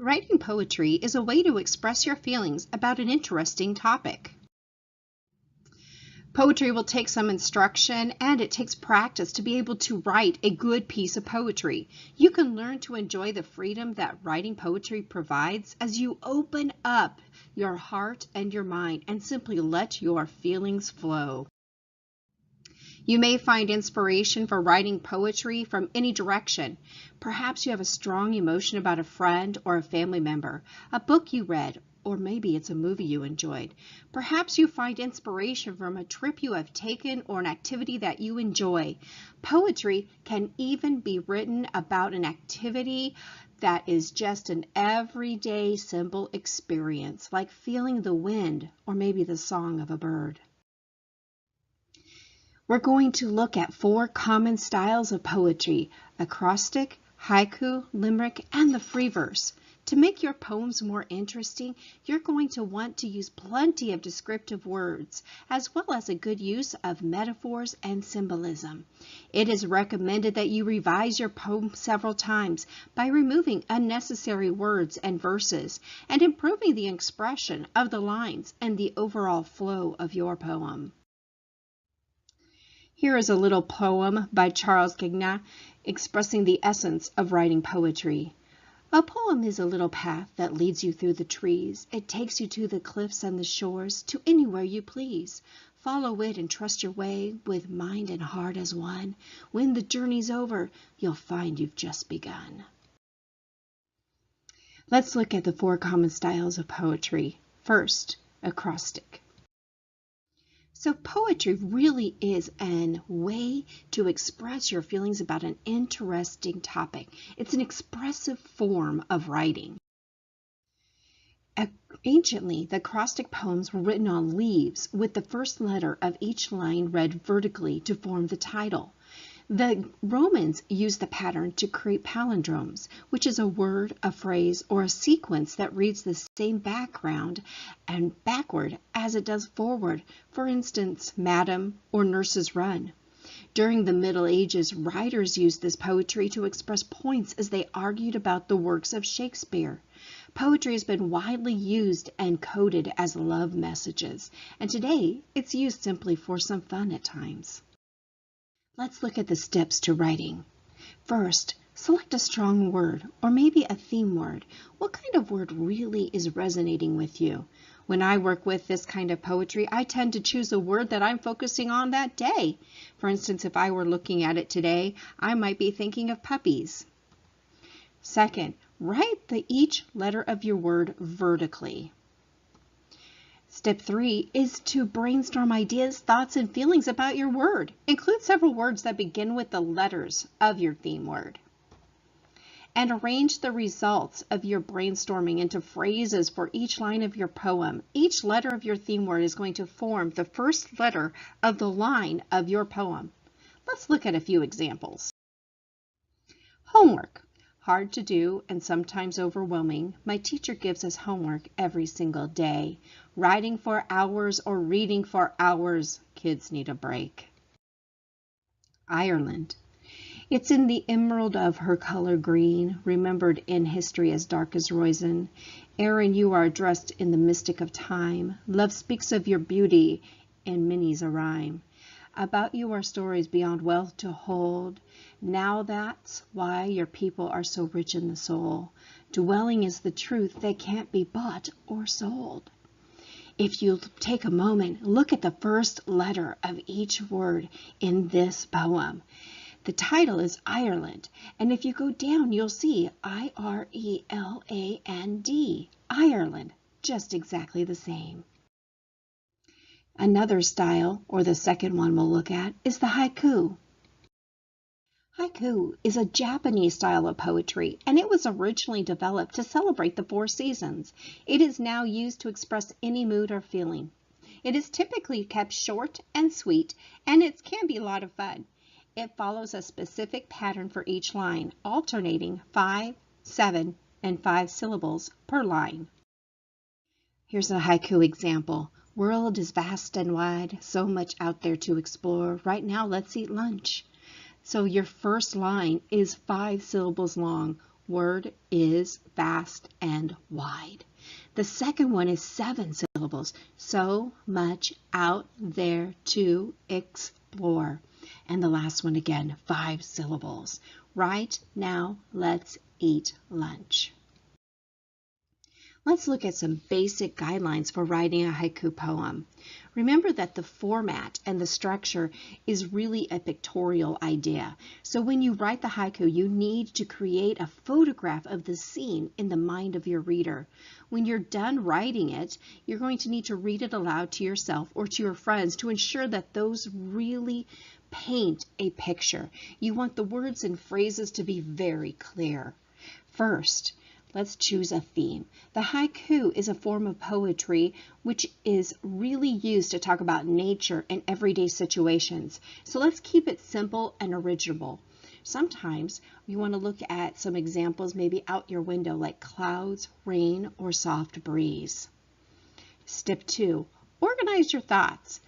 Writing poetry is a way to express your feelings about an interesting topic. Poetry will take some instruction and it takes practice to be able to write a good piece of poetry. You can learn to enjoy the freedom that writing poetry provides as you open up your heart and your mind and simply let your feelings flow. You may find inspiration for writing poetry from any direction. Perhaps you have a strong emotion about a friend or a family member, a book you read, or maybe it's a movie you enjoyed. Perhaps you find inspiration from a trip you have taken or an activity that you enjoy. Poetry can even be written about an activity that is just an everyday simple experience, like feeling the wind or maybe the song of a bird. We're going to look at 4 common styles of poetry: acrostic, haiku, limerick, and the free verse. To make your poems more interesting, you're going to want to use plenty of descriptive words, as well as a good use of metaphors and symbolism. It is recommended that you revise your poem several times by removing unnecessary words and verses and improving the expression of the lines and the overall flow of your poem. Here is a little poem by Charles Gigna expressing the essence of writing poetry. A poem is a little path that leads you through the trees. It takes you to the cliffs and the shores, to anywhere you please. Follow it and trust your way with mind and heart as one. When the journey's over, you'll find you've just begun. Let's look at the 4 common styles of poetry. First, acrostic. So poetry really is a way to express your feelings about an interesting topic. It's an expressive form of writing. Anciently, the acrostic poems were written on leaves with the first letter of each line read vertically to form the title. The Romans used the pattern to create palindromes, which is a word, a phrase, or a sequence that reads the same background and backward as it does forward. For instance, Madam or Nurse's Run. During the Middle Ages, writers used this poetry to express points as they argued about the works of Shakespeare. Poetry has been widely used and coded as love messages, and today it's used simply for some fun at times. Let's look at the steps to writing. First, select a strong word or maybe a theme word. What kind of word really is resonating with you? When I work with this kind of poetry, I tend to choose a word that I'm focusing on that day. For instance, if I were looking at it today, I might be thinking of puppies. Second, write each letter of your word vertically. Step 3 is to brainstorm ideas, thoughts, and feelings about your word. Include several words that begin with the letters of your theme word. And arrange the results of your brainstorming into phrases for each line of your poem. Each letter of your theme word is going to form the first letter of the line of your poem. Let's look at a few examples. Homework. Hard to do and sometimes overwhelming. My teacher gives us homework every single day. Writing for hours or reading for hours. Kids need a break. Ireland. It's in the emerald of her color green, remembered in history as dark as roisin. Erin, you are dressed in the mystic of time. Love speaks of your beauty in many's a rhyme. About you are stories beyond wealth to hold. Now that's why your people are so rich in the soul. Dwelling is the truth that can't be bought or sold. If you take a moment, look at the first letter of each word in this poem. The title is Ireland, and if you go down, you'll see I-R-E-L-A-N-D, Ireland, just exactly the same. Another style, or the second one we'll look at, is the haiku. Haiku is a Japanese style of poetry, and it was originally developed to celebrate the 4 seasons. It is now used to express any mood or feeling. It is typically kept short and sweet, and it can be a lot of fun. It follows a specific pattern for each line, alternating 5, 7, and 5 syllables per line. Here's a haiku example. World is vast and wide, so much out there to explore. Right now, let's eat lunch. So your first line is 5 syllables long. word is vast and wide. The second one is 7 syllables. So much out there to explore. And the last one again, 5 syllables. Right now, let's eat lunch. Let's look at some basic guidelines for writing a haiku poem. Remember that the format and the structure is really a pictorial idea. So when you write the haiku, you need to create a photograph of the scene in the mind of your reader. When you're done writing it, you're going to need to read it aloud to yourself or to your friends to ensure that those really paint a picture. You want the words and phrases to be very clear. First, let's choose a theme. The haiku is a form of poetry which is really used to talk about nature and everyday situations. So let's keep it simple and original. Sometimes you want to look at some examples maybe out your window like clouds, rain, or soft breeze. Step 2, organize your thoughts.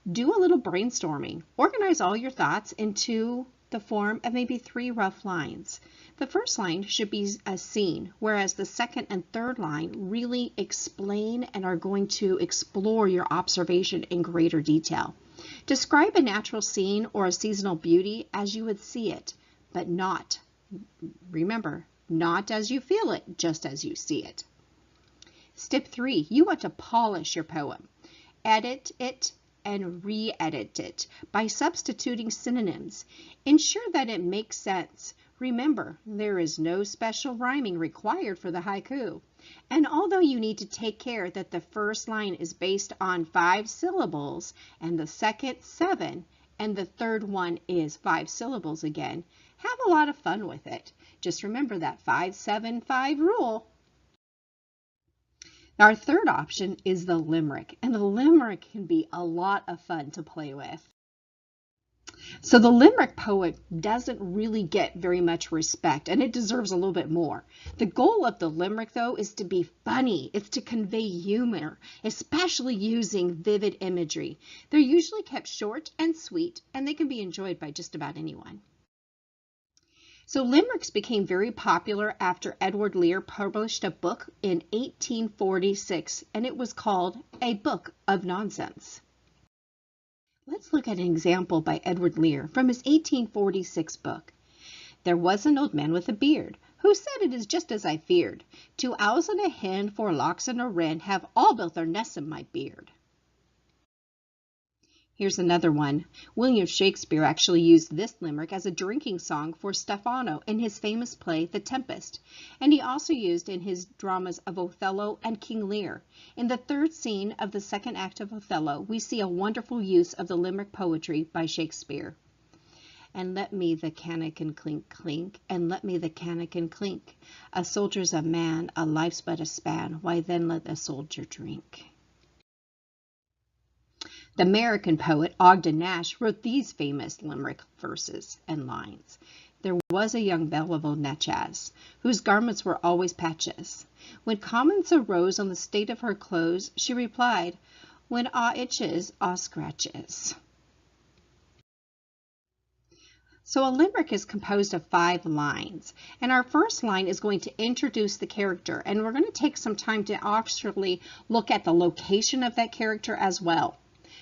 Do a little brainstorming. Organize all your thoughts into the form of maybe 3 rough lines. The first line should be a scene, whereas the second and third line really explain and are going to explore your observation in greater detail. Describe a natural scene or a seasonal beauty as you would see it, but not, remember, not as you feel it, just as you see it. Step 3, you want to polish your poem. Edit it and re-edit it by substituting synonyms. Ensure that it makes sense. Remember, there is no special rhyming required for the haiku. And although you need to take care that the first line is based on 5 syllables and the second 7 and the third one is 5 syllables again, have a lot of fun with it. Just remember that 5-7-5 rule. Our third option is the limerick, and the limerick can be a lot of fun to play with. So the limerick poet doesn't really get very much respect, and it deserves a little bit more. The goal of the limerick, though, is to be funny. It's to convey humor, especially using vivid imagery. They're usually kept short and sweet, and they can be enjoyed by just about anyone. So limericks became very popular after Edward Lear published a book in 1846, and it was called A Book of Nonsense. Let's look at an example by Edward Lear from his 1846 book. There was an old man with a beard, who said, "It is just as I feared. 2 owls and a hen, 4 larks and a wren, have all built their nests in my beard." Here's another one. William Shakespeare actually used this limerick as a drinking song for Stephano in his famous play, The Tempest, and he also used in his dramas of Othello and King Lear. In the 3rd scene of the 2nd act of Othello, we see a wonderful use of the limerick poetry by Shakespeare. And let me the cannikin clink clink, and let me the cannikin clink. A soldier's a man, a life's but a span, why then let the soldier drink. The American poet Ogden Nash wrote these famous limerick verses and lines. There was a young belle of old Natchez, whose garments were always patches. When comments arose on the state of her clothes, she replied, "When ah itches, ah scratches." So a limerick is composed of 5 lines, and our first line is going to introduce the character, and we're going to take some time to actually look at the location of that character as well.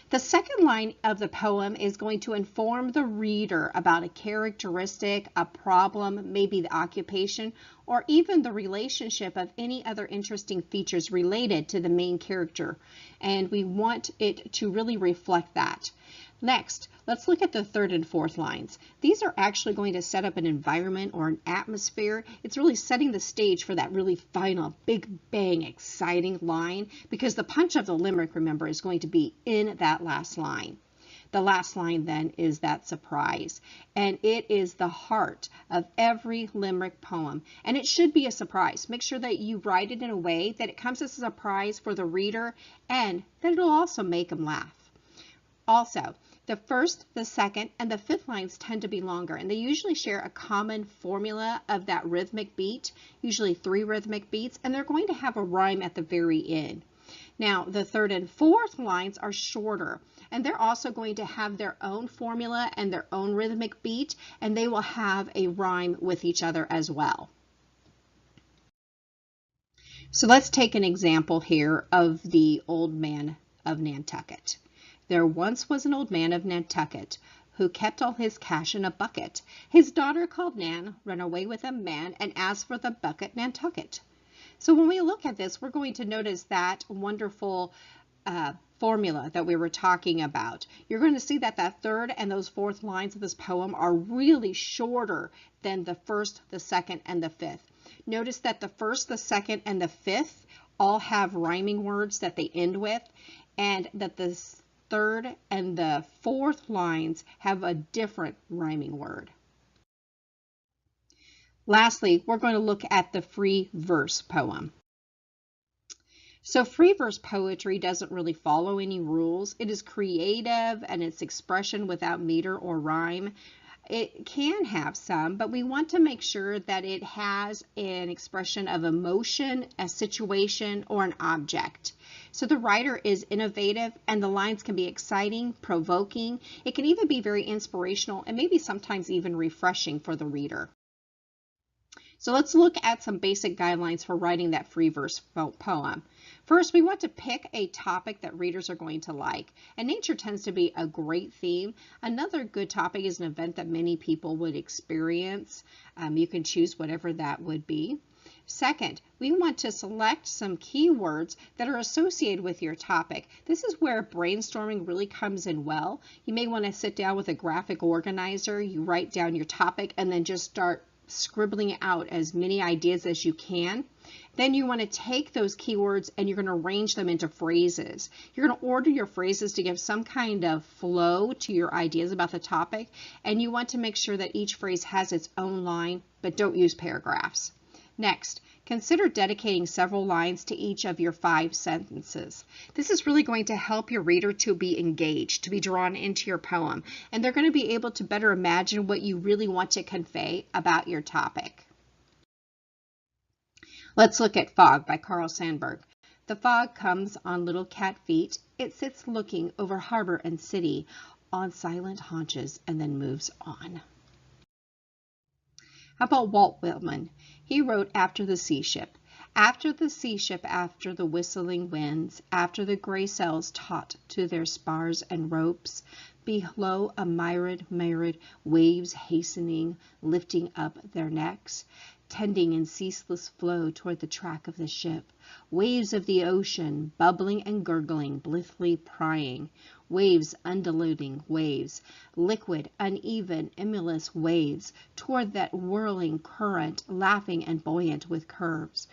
The second line of the poem is going to inform the reader about a characteristic, a problem, maybe the occupation, or even the relationship of any other interesting features related to the main character. And we want it to really reflect that. Next, let's look at the 3rd and 4th lines. These are actually going to set up an environment or an atmosphere. It's really setting the stage for that really final, big bang, exciting line, because the punch of the limerick, remember, is going to be in that last line. The last line then is that surprise, and it is the heart of every limerick poem, and it should be a surprise. Make sure that you write it in a way that it comes as a surprise for the reader and that it'll also make them laugh. Also, the 1st, the 2nd, and the 5th lines tend to be longer, and they usually share a common formula of that rhythmic beat, usually 3 rhythmic beats, and they're going to have a rhyme at the very end. Now, the 3rd and 4th lines are shorter, and they're also going to have their own formula and their own rhythmic beat, and they will have a rhyme with each other as well. So let's take an example here of the old man of Nantucket. There once was an old man of Nantucket who kept all his cash in a bucket. His daughter called Nan, ran away with a man, and asked for the bucket Nantucket. So when we look at this, we're going to notice that wonderful formula that we were talking about. You're going to see that that third and those fourth lines of this poem are really shorter than the first, the second, and the fifth. Notice that the first, the second, and the fifth all have rhyming words that they end with, and that the third and the fourth lines have a different rhyming word. Lastly, we're going to look at the free verse poem. So free verse poetry doesn't really follow any rules. It is creative and it's expression without meter or rhyme. It can have some, but we want to make sure that it has an expression of emotion, a situation, or an object. So the writer is innovative and the lines can be exciting, provoking. It can even be very inspirational and maybe sometimes even refreshing for the reader. So let's look at some basic guidelines for writing that free verse poem. First, we want to pick a topic that readers are going to like, and nature tends to be a great theme. Another good topic is an event that many people would experience. You can choose whatever that would be. Second, we want to select some keywords that are associated with your topic. This is where brainstorming really comes in well. You may want to sit down with a graphic organizer, you write down your topic, and then just start scribbling out as many ideas as you can. Then you want to take those keywords and you're going to arrange them into phrases. You're going to order your phrases to give some kind of flow to your ideas about the topic, and you want to make sure that each phrase has its own line, but don't use paragraphs. Next, consider dedicating several lines to each of your 5 sentences. This is really going to help your reader to be engaged, to be drawn into your poem, and they're going to be able to better imagine what you really want to convey about your topic. Let's look at Fog by Carl Sandburg. The fog comes on little cat feet. It sits looking over harbor and city on silent haunches and then moves on. How about Walt Whitman? He wrote After the Sea Ship. After the sea ship, after the whistling winds, after the gray sails taut to their spars and ropes, below a myriad waves hastening, lifting up their necks, tending in ceaseless flow toward the track of the ship, waves of the ocean, bubbling and gurgling, blithely prying, waves undulating, waves, liquid, uneven, emulous waves, toward that whirling current, laughing and buoyant with curves,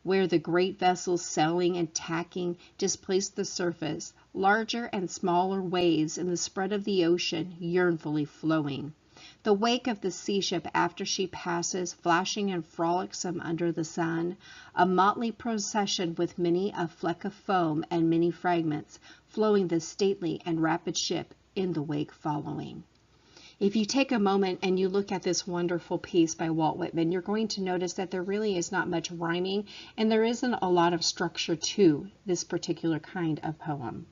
where the great vessels sailing and tacking displace the surface, larger and smaller waves in the spread of the ocean, yearnfully flowing. The wake of the sea ship after she passes, flashing and frolicsome under the sun, a motley procession with many a fleck of foam and many fragments, flowing the stately and rapid ship in the wake following. If you take a moment and you look at this wonderful piece by Walt Whitman, you're going to notice that there really is not much rhyming and there isn't a lot of structure to this particular kind of poem.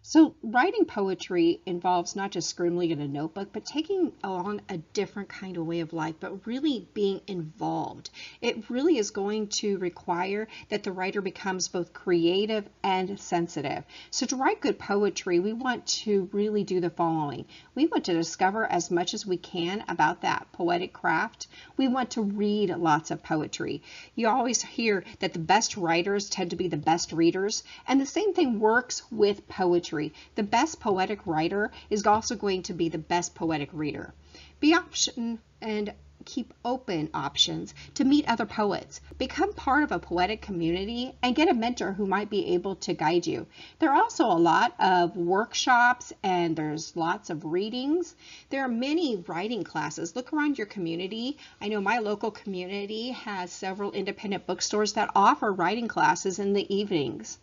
So writing poetry involves not just scribbling in a notebook, but taking on a different kind of way of life, but really being involved. It really is going to require that the writer becomes both creative and sensitive. So to write good poetry, we want to really do the following. We want to discover as much as we can about that poetic craft. We want to read lots of poetry. You always hear that the best writers tend to be the best readers, and the same thing works with poetry. The best poetic writer is also going to be the best poetic reader. Be open and keep open options to meet other poets. Become part of a poetic community and get a mentor who might be able to guide you. There are also a lot of workshops and there's lots of readings. There are many writing classes. Look around your community. I know my local community has several independent bookstores that offer writing classes in the evenings.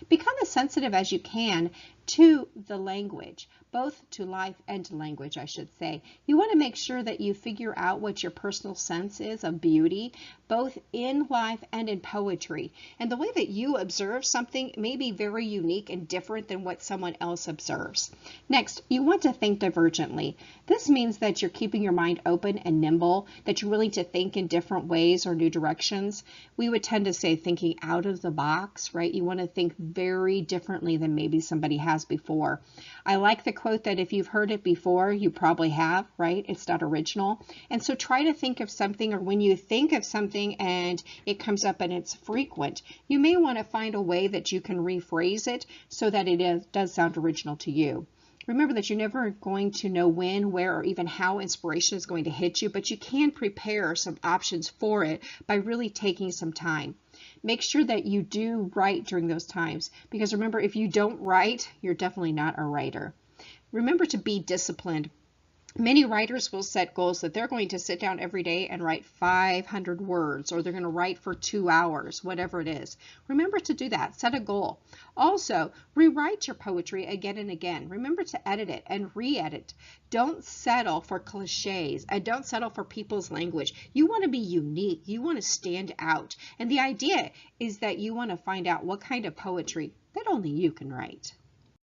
Become as sensitive as you can to the language, both to life and to language, I should say. You want to make sure that you figure out what your personal sense is of beauty, both in life and in poetry. And the way that you observe something may be very unique and different than what someone else observes. Next, you want to think divergently. This means that you're keeping your mind open and nimble, that you're willing to think in different ways or new directions. We would tend to say thinking out of the box, right? You want to think very differently than maybe somebody has before. I like the quote that if you've heard it before, you probably have, right? It's not original. And so try to think of something, or when you think of something and it comes up and it's frequent, you may want to find a way that you can rephrase it so that it does sound original to you. Remember that you're never going to know when, where, or even how inspiration is going to hit you, but you can prepare some options for it by really taking some time. Make sure that you do write during those times, because remember, if you don't write, you're definitely not a writer. Remember to be disciplined. Many writers will set goals that they're going to sit down every day and write 500 words, or they're going to write for 2 hours, whatever it is. Remember to do that. Set a goal. Also, rewrite your poetry again and again. Remember to edit it and re-edit. Don't settle for cliches, and don't settle for people's language. You want to be unique. You want to stand out. And the idea is that you want to find out what kind of poetry that only you can write.